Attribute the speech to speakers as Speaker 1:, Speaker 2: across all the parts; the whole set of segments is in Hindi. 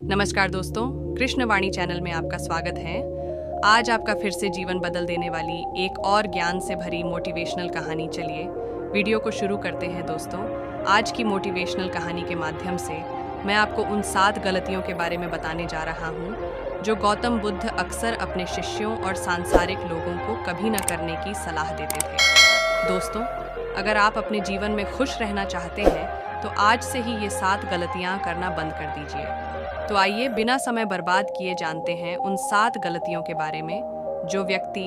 Speaker 1: नमस्कार दोस्तों, कृष्णवाणी चैनल में आपका स्वागत है। आज आपका फिर से जीवन बदल देने वाली एक और ज्ञान से भरी मोटिवेशनल कहानी। चलिए वीडियो को शुरू करते हैं दोस्तों। आज की मोटिवेशनल कहानी के माध्यम से मैं आपको उन 7 गलतियों के बारे में बताने जा रहा हूँ जो गौतम बुद्ध अक्सर अपने शिष्यों और सांसारिक लोगों को कभी न करने की सलाह देते थे। दोस्तों, अगर आप अपने जीवन में खुश रहना चाहते हैं तो आज से ही ये 7 गलतियाँ करना बंद कर दीजिए। तो आइए बिना समय बर्बाद किए जानते हैं उन 7 गलतियों के बारे में जो व्यक्ति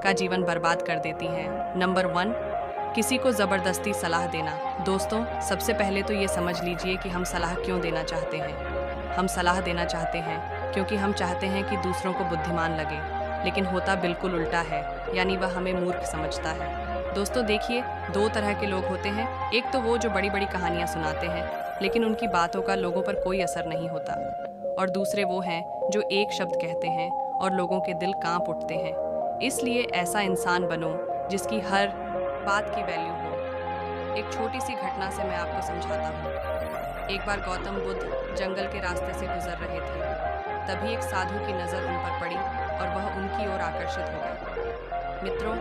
Speaker 1: का जीवन बर्बाद कर देती हैं। नंबर 1, किसी को ज़बरदस्ती सलाह देना। दोस्तों, सबसे पहले तो ये समझ लीजिए कि हम सलाह क्यों देना चाहते हैं। हम सलाह देना चाहते हैं क्योंकि हम चाहते हैं कि दूसरों को बुद्धिमान लगे, लेकिन होता बिल्कुल उल्टा है, यानी वह हमें मूर्ख समझता है। दोस्तों देखिए, 2 तरह के लोग होते हैं। एक तो वो जो बड़ी बड़ी कहानियाँ सुनाते हैं लेकिन उनकी बातों का लोगों पर कोई असर नहीं होता, और दूसरे वो हैं जो एक शब्द कहते हैं और लोगों के दिल कांप उठते हैं। इसलिए ऐसा इंसान बनो जिसकी हर बात की वैल्यू हो। एक छोटी सी घटना से मैं आपको समझाता हूँ। एक बार गौतम बुद्ध जंगल के रास्ते से गुजर रहे थे। तभी एक साधु की नज़र उन पर पड़ी और वह उनकी ओर आकर्षित हो गए। मित्रों,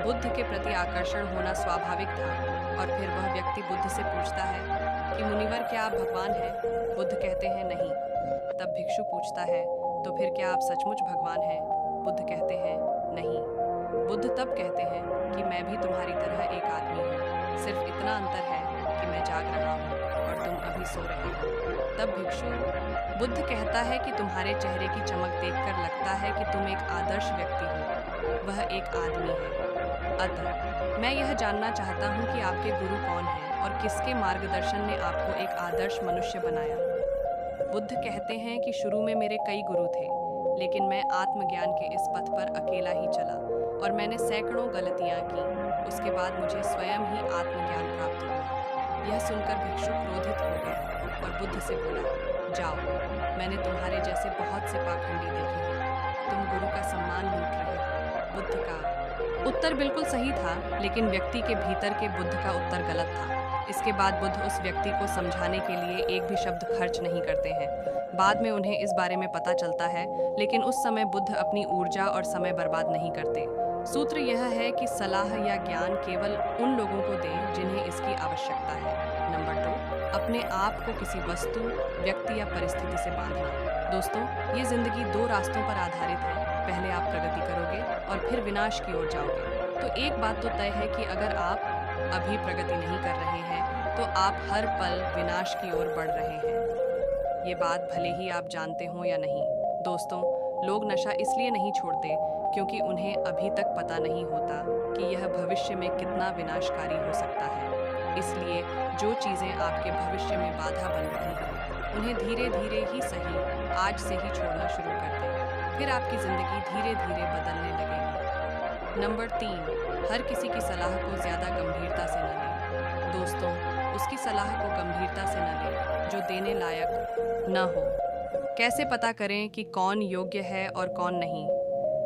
Speaker 1: बुद्ध के प्रति आकर्षण होना स्वाभाविक था, और फिर वह व्यक्ति बुद्ध से पूछता है कि मुनिवर, क्या आप भगवान हैं? बुद्ध कहते हैं नहीं। तब भिक्षु पूछता है, तो फिर क्या आप सचमुच भगवान हैं? बुद्ध कहते हैं नहीं। बुद्ध तब कहते हैं कि मैं भी तुम्हारी तरह एक आदमी हूँ, सिर्फ इतना अंतर है कि मैं जाग रहा हूँ और तुम अभी सो रहे हो। तब भिक्षु बुद्ध कहता है कि तुम्हारे चेहरे की चमक देखकर लगता है कि तुम एक आदर्श व्यक्ति हो, वह एक आदमी है। अतः मैं यह जानना चाहता हूँ कि आपके गुरु कौन हैं और किसके मार्गदर्शन ने आपको एक आदर्श मनुष्य बनाया। बुद्ध कहते हैं कि शुरू में मेरे कई गुरु थे, लेकिन मैं आत्मज्ञान के इस पथ पर अकेला ही चला और मैंने सैकड़ों गलतियाँ की। उसके बाद मुझे स्वयं ही आत्मज्ञान प्राप्त हुआ। यह सुनकर भिक्षु क्रोधित हो गया और बुद्ध से बोला, जाओ, मैंने तुम्हारे जैसे बहुत से पाखंडी देखे हैं, तुम गुरु का सम्मान लूट रहे हो। बुद्ध का उत्तर बिल्कुल सही था, लेकिन व्यक्ति के भीतर के बुद्ध का उत्तर गलत था। इसके बाद बुद्ध उस व्यक्ति को समझाने के लिए एक भी शब्द खर्च नहीं करते हैं। बाद में उन्हें इस बारे में पता चलता है, लेकिन उस समय बुद्ध अपनी ऊर्जा और समय बर्बाद नहीं करते। सूत्र यह है कि सलाह या ज्ञान केवल उन लोगों को दें जिन्हें इसकी आवश्यकता है। नंबर 2, अपने आप को किसी वस्तु, व्यक्ति या परिस्थिति से बांधना। दोस्तों, ये जिंदगी 2 रास्तों पर आधारित है। पहले आप प्रगति करोगे और फिर विनाश की ओर जाओगे। तो एक बात तो तय है कि अगर आप अभी प्रगति नहीं कर रहे हैं तो आप हर पल विनाश की ओर बढ़ रहे हैं। ये बात भले ही आप जानते हो या नहीं। दोस्तों, लोग नशा इसलिए नहीं छोड़ते क्योंकि उन्हें अभी तक पता नहीं होता कि यह भविष्य में कितना विनाशकारी हो सकता है। इसलिए जो चीज़ें आपके भविष्य में बाधा बन रही हैं, उन्हें धीरे धीरे ही सही आज से ही छोड़ना शुरू कर दें। फिर आपकी ज़िंदगी धीरे धीरे बदलने लगेगी। नंबर 3, हर किसी की सलाह को ज़्यादा गंभीरता से न लें। दोस्तों, उसकी सलाह को गंभीरता से न लें जो देने लायक न हो। कैसे पता करें कि कौन योग्य है और कौन नहीं?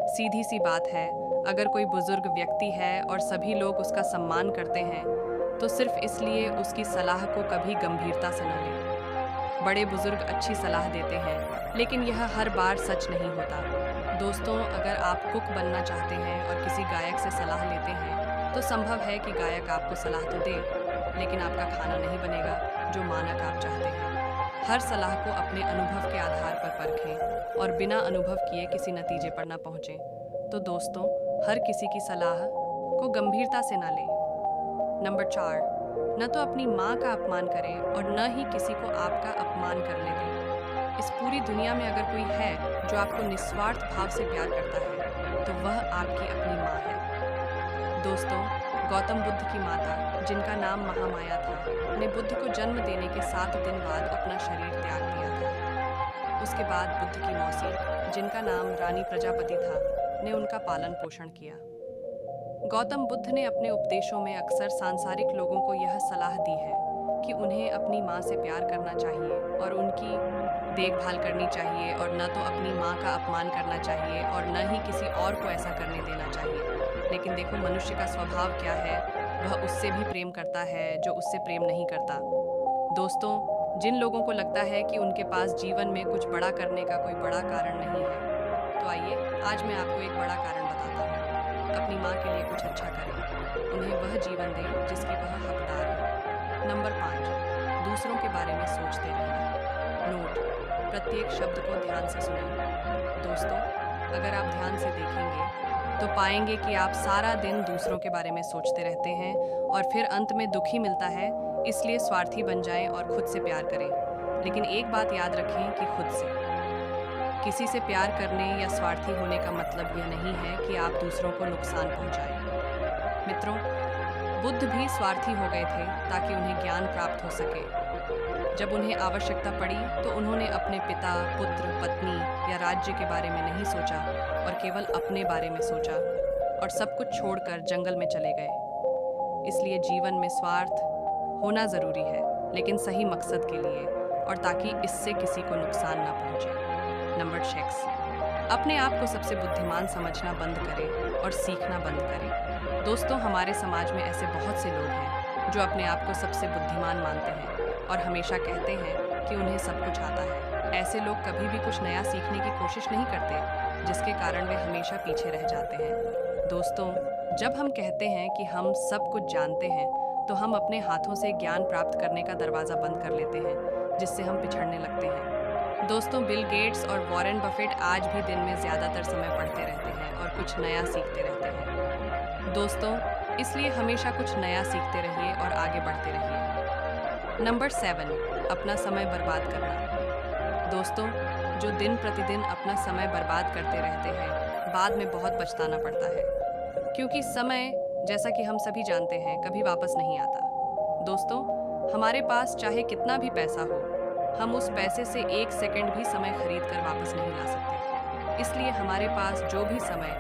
Speaker 1: सीधी सी बात है, अगर कोई बुजुर्ग व्यक्ति है और सभी लोग उसका सम्मान करते हैं तो सिर्फ इसलिए उसकी सलाह को कभी गंभीरता से न लें। बड़े बुजुर्ग अच्छी सलाह देते हैं, लेकिन यह हर बार सच नहीं होता। दोस्तों, अगर आप कुक बनना चाहते हैं और किसी गायक से सलाह लेते हैं तो संभव है कि गायक आपको सलाह तो दे, लेकिन आपका खाना नहीं बनेगा जो मानक आप चाहते हैं। हर सलाह को अपने अनुभव के आधार पर परखें और बिना अनुभव किए किसी नतीजे पर न पहुँचें। तो दोस्तों, हर किसी की सलाह को गंभीरता से न लें। नंबर 4, न तो अपनी माँ का अपमान करें और न ही किसी को आपका अपमान करने दें। इस पूरी दुनिया में अगर कोई है जो आपको निस्वार्थ भाव से प्यार करता है तो वह आपकी अपनी माँ है। दोस्तों, गौतम बुद्ध की माता, जिनका नाम महामाया था, ने बुद्ध को जन्म देने के 7 दिन बाद अपना शरीर त्याग दिया था। उसके बाद बुद्ध की मौसी, जिनका नाम रानी प्रजापति था, ने उनका पालन पोषण किया। गौतम बुद्ध ने अपने उपदेशों में अक्सर सांसारिक लोगों को यह सलाह दी है कि उन्हें अपनी माँ से प्यार करना चाहिए और उनकी देखभाल करनी चाहिए, और न तो अपनी माँ का अपमान करना चाहिए और न ही किसी और को ऐसा करने देना चाहिए। लेकिन देखो, मनुष्य का स्वभाव क्या है, वह उससे भी प्रेम करता है जो उससे प्रेम नहीं करता। दोस्तों, जिन लोगों को लगता है कि उनके पास जीवन में कुछ बड़ा करने का कोई बड़ा कारण नहीं है, तो आइए आज मैं आपको एक बड़ा कारण बताता हूँ। अपनी माँ के लिए कुछ अच्छा करें, उन्हें वह जीवन दें जिसकी वह हकदार है। नंबर 5, दूसरों के बारे में सोचते रहना। नोट: प्रत्येक शब्द को ध्यान से सुनें। दोस्तों, अगर आप ध्यान से देखेंगे तो पाएंगे कि आप सारा दिन दूसरों के बारे में सोचते रहते हैं और फिर अंत में दुख ही मिलता है। इसलिए स्वार्थी बन जाएं और खुद से प्यार करें। लेकिन एक बात याद रखें कि खुद से किसी से प्यार करने या स्वार्थी होने का मतलब यह नहीं है कि आप दूसरों को नुकसान पहुंचाएं। मित्रों, बुद्ध भी स्वार्थी हो गए थे ताकि उन्हें ज्ञान प्राप्त हो सके। जब उन्हें आवश्यकता पड़ी तो उन्होंने अपने पिता, पुत्र, पत्नी या राज्य के बारे में नहीं सोचा और केवल अपने बारे में सोचा और सब कुछ छोड़कर जंगल में चले गए। इसलिए जीवन में स्वार्थ होना ज़रूरी है, लेकिन सही मकसद के लिए और ताकि इससे किसी को नुकसान ना पहुंचे। नंबर 6, अपने आप को सबसे बुद्धिमान समझना बंद करें और सीखना बंद करें। दोस्तों, हमारे समाज में ऐसे बहुत से लोग हैं जो अपने आप को सबसे बुद्धिमान मानते हैं और हमेशा कहते हैं कि उन्हें सब कुछ आता है। ऐसे लोग कभी भी कुछ नया सीखने की कोशिश नहीं करते, जिसके कारण वे हमेशा पीछे रह जाते हैं। दोस्तों, जब हम कहते हैं कि हम सब कुछ जानते हैं, तो हम अपने हाथों से ज्ञान प्राप्त करने का दरवाज़ा बंद कर लेते हैं, जिससे हम पिछड़ने लगते हैं। दोस्तों, बिल गेट्स और वॉरेन बफेट आज भी दिन में ज़्यादातर समय पढ़ते रहते हैं और कुछ नया सीखते रहते हैं। दोस्तों, इसलिए हमेशा कुछ नया सीखते रहिए और आगे बढ़ते रहिए। नंबर 7, अपना समय बर्बाद करना। दोस्तों, जो दिन प्रतिदिन अपना समय बर्बाद करते रहते हैं, बाद में बहुत पछताना पड़ता है, क्योंकि समय, जैसा कि हम सभी जानते हैं, कभी वापस नहीं आता। दोस्तों, हमारे पास चाहे कितना भी पैसा हो, हम उस पैसे से 1 सेकंड भी समय खरीद कर वापस नहीं ला सकते। इसलिए हमारे पास जो भी समय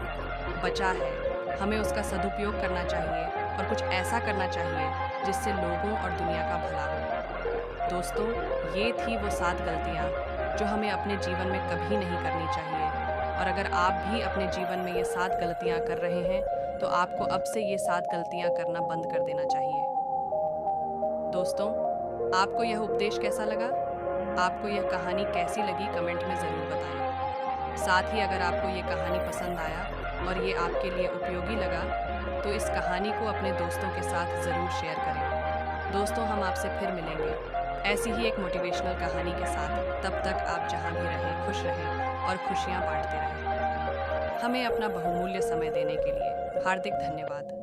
Speaker 1: बचा है, हमें उसका सदुपयोग करना चाहिए और कुछ ऐसा करना चाहिए जिससे लोगों और दुनिया का भला हो। दोस्तों, ये थी वो 7 गलतियाँ जो हमें अपने जीवन में कभी नहीं करनी चाहिए। और अगर आप भी अपने जीवन में ये 7 गलतियाँ कर रहे हैं, तो आपको अब से ये 7 गलतियाँ करना बंद कर देना चाहिए। दोस्तों, आपको यह उपदेश कैसा लगा? आपको यह कहानी कैसी लगी? कमेंट में ज़रूर बताएं। साथ ही अगर आपको ये कहानी पसंद आया और ये आपके लिए उपयोगी लगा, तो इस कहानी को अपने दोस्तों के साथ ज़रूर शेयर करें। दोस्तों, हम आपसे फिर मिलेंगे ऐसी ही एक मोटिवेशनल कहानी के साथ। तब तक आप जहाँ भी रहें, खुश रहें और खुशियाँ बांटते रहें। हमें अपना बहुमूल्य समय देने के लिए हार्दिक धन्यवाद।